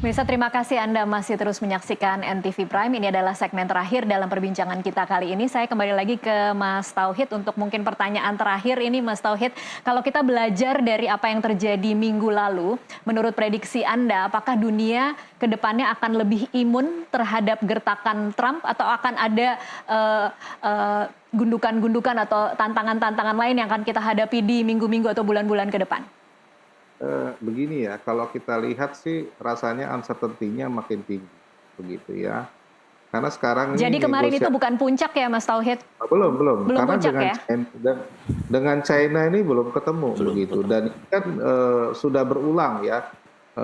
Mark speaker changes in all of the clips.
Speaker 1: Pemirsa, terima kasih Anda masih terus menyaksikan NTV Prime. Ini adalah segmen terakhir dalam perbincangan kita kali ini. Saya kembali lagi ke Mas Tauhid untuk mungkin pertanyaan terakhir ini, Mas Tauhid. Kalau kita belajar dari apa yang terjadi minggu lalu, menurut prediksi Anda, apakah dunia ke depannya akan lebih imun terhadap gertakan Trump atau akan ada gundukan-gundukan atau tantangan-tantangan lain yang akan kita hadapi di minggu-minggu atau bulan-bulan ke depan?
Speaker 2: Begini ya, kalau kita lihat sih rasanya uncertainty-nya makin tinggi, begitu ya. Karena sekarang
Speaker 1: Jadi
Speaker 2: ini
Speaker 1: kemarin itu
Speaker 2: negosiasi
Speaker 1: bukan puncak ya, Mas Tauhid?
Speaker 2: belum belum,
Speaker 1: Belum
Speaker 2: karena
Speaker 1: puncak ya?
Speaker 2: dengan China ini belum ketemu
Speaker 3: Belum
Speaker 2: begitu,
Speaker 3: ketemu.
Speaker 2: dan ini kan sudah berulang ya,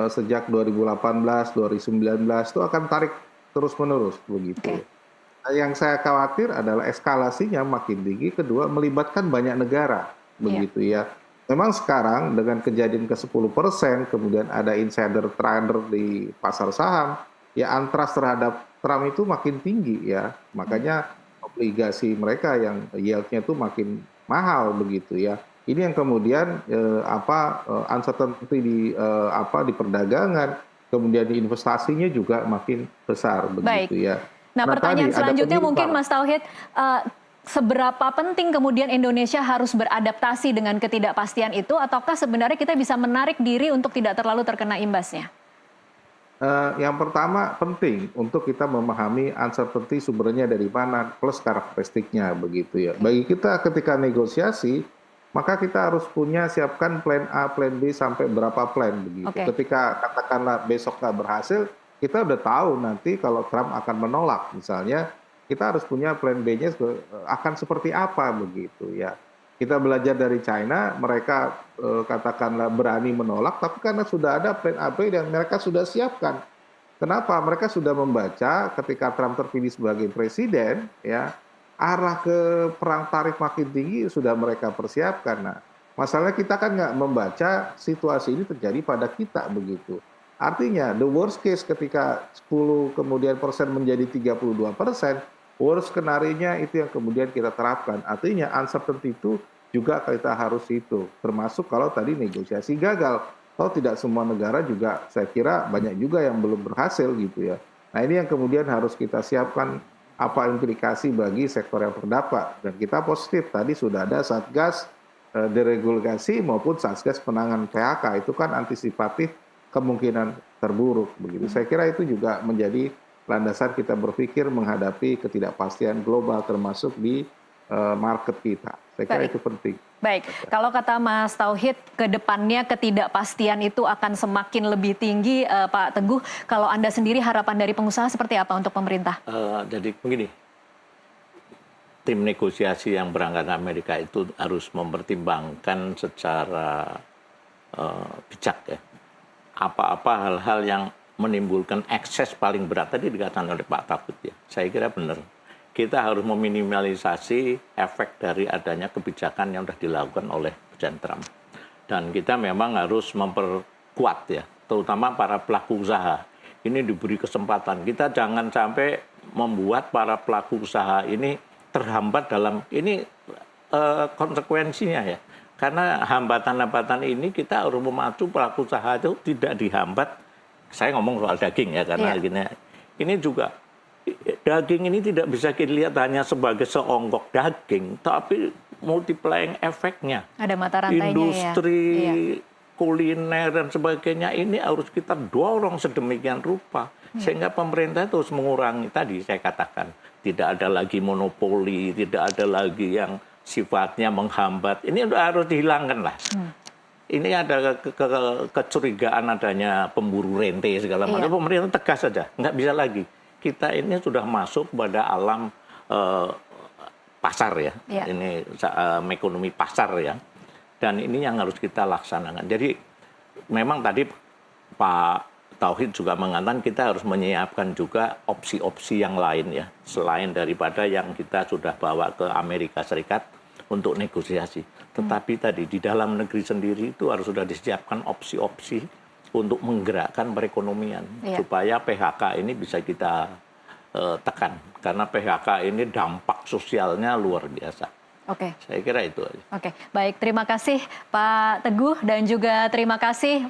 Speaker 2: sejak 2018, 2019 itu akan tarik terus-menerus begitu.
Speaker 1: Oke.
Speaker 2: Nah, yang saya khawatir adalah eskalasinya makin tinggi, kedua melibatkan banyak negara,
Speaker 1: Iya.
Speaker 2: begitu ya. Memang sekarang dengan kejadian ke 10%, kemudian ada insider trader di pasar saham, ya antras terhadap Trump itu makin tinggi ya. Makanya obligasi mereka yang yield-nya itu makin mahal begitu ya. Ini yang kemudian uncertainty di perdagangan, kemudian di investasinya juga makin besar
Speaker 1: Baik.
Speaker 2: begitu ya.
Speaker 1: Nah,
Speaker 2: Nah tadi
Speaker 1: pertanyaan
Speaker 2: ada
Speaker 1: selanjutnya mungkin
Speaker 2: penyimpang.
Speaker 1: Mas Tauhid, seberapa penting kemudian Indonesia harus beradaptasi dengan ketidakpastian itu, ataukah sebenarnya kita bisa menarik diri untuk tidak terlalu terkena imbasnya?
Speaker 2: Yang pertama penting untuk kita memahami uncertainty sumbernya dari mana, plus karakteristiknya begitu ya.
Speaker 1: Oke.
Speaker 2: Bagi kita ketika negosiasi, maka kita harus punya siapkan plan A, plan B sampai berapa plan begitu.
Speaker 1: Oke.
Speaker 2: Ketika katakanlah besok nggak berhasil, kita udah tahu nanti kalau Trump akan menolak misalnya, kita harus punya plan B-nya akan seperti apa begitu ya. Kita belajar dari China, mereka katakanlah berani menolak, tapi karena sudah ada plan A, B dan mereka sudah siapkan. Kenapa? Mereka sudah membaca ketika Trump terpilih sebagai presiden, ya arah ke perang tarif makin tinggi sudah mereka persiapkan. Nah, masalahnya kita kan nggak membaca situasi ini terjadi pada kita begitu. Artinya, the worst case ketika 10 kemudian persen menjadi 32%, worst skenario-nya itu yang kemudian kita terapkan. Artinya, uncertainty itu juga kita harus itu. Termasuk kalau tadi negosiasi gagal. Kalau tidak semua negara juga, saya kira banyak juga yang belum berhasil gitu ya. Nah ini yang kemudian harus kita siapkan apa implikasi bagi sektor yang terdampak. Dan kita positif, tadi sudah ada Satgas deregulasi maupun Satgas penanganan PHK. Itu kan antisipatif kemungkinan terburuk begitu. Saya kira itu juga menjadi landasan kita berpikir menghadapi ketidakpastian global termasuk di market kita. Saya kira
Speaker 1: Baik.
Speaker 2: itu penting.
Speaker 1: Baik, kalau kata Mas Tauhid, ke depannya ketidakpastian itu akan semakin lebih tinggi, Pak Teguh. Kalau Anda sendiri harapan dari pengusaha seperti apa untuk pemerintah?
Speaker 3: Jadi begini, tim negosiasi yang berangkat ke Amerika itu harus mempertimbangkan secara bijak ya. Apa-apa hal-hal yang menimbulkan ekses paling berat tadi dikatakan oleh Pak Tauhid ya. Saya kira benar. Kita harus meminimalisasi efek dari adanya kebijakan yang sudah dilakukan oleh Presiden Trump. Dan kita memang harus memperkuat ya, terutama para pelaku usaha. Ini diberi kesempatan. Kita jangan sampai membuat para pelaku usaha ini terhambat dalam, ini konsekuensinya ya. Karena hambatan-hambatan ini kita harus memacu pelaku usaha itu tidak dihambat. Saya ngomong soal daging ya, karena ini juga daging ini tidak bisa dilihat hanya sebagai seonggok daging, tapi multiplying efeknya.
Speaker 1: Ada mata rantainya
Speaker 3: Industri
Speaker 1: ya? Iya.
Speaker 3: kuliner dan sebagainya ini harus kita dorong sedemikian rupa. Sehingga pemerintah itu harus mengurangi, tadi saya katakan, tidak ada lagi monopoli, tidak ada lagi yang sifatnya menghambat. Ini udah harus dihilangkan lah. Ini ada kecurigaan adanya pemburu rente segala macam. Pemerintah tegas saja, nggak bisa lagi. Kita ini sudah masuk pada alam pasar ya, ini ekonomi pasar ya, dan ini yang harus kita laksanakan. Jadi memang tadi Pak Tauhid juga mengatakan kita harus menyiapkan juga opsi-opsi yang lain ya, selain daripada yang kita sudah bawa ke Amerika Serikat untuk negosiasi. Tetapi tadi di dalam negeri sendiri itu harus sudah disiapkan opsi-opsi untuk menggerakkan perekonomian supaya PHK ini bisa kita tekan, karena PHK ini dampak sosialnya luar biasa.
Speaker 1: Oke.
Speaker 3: Saya kira itu aja.
Speaker 1: Oke, baik. Terima kasih Pak Teguh dan juga terima kasih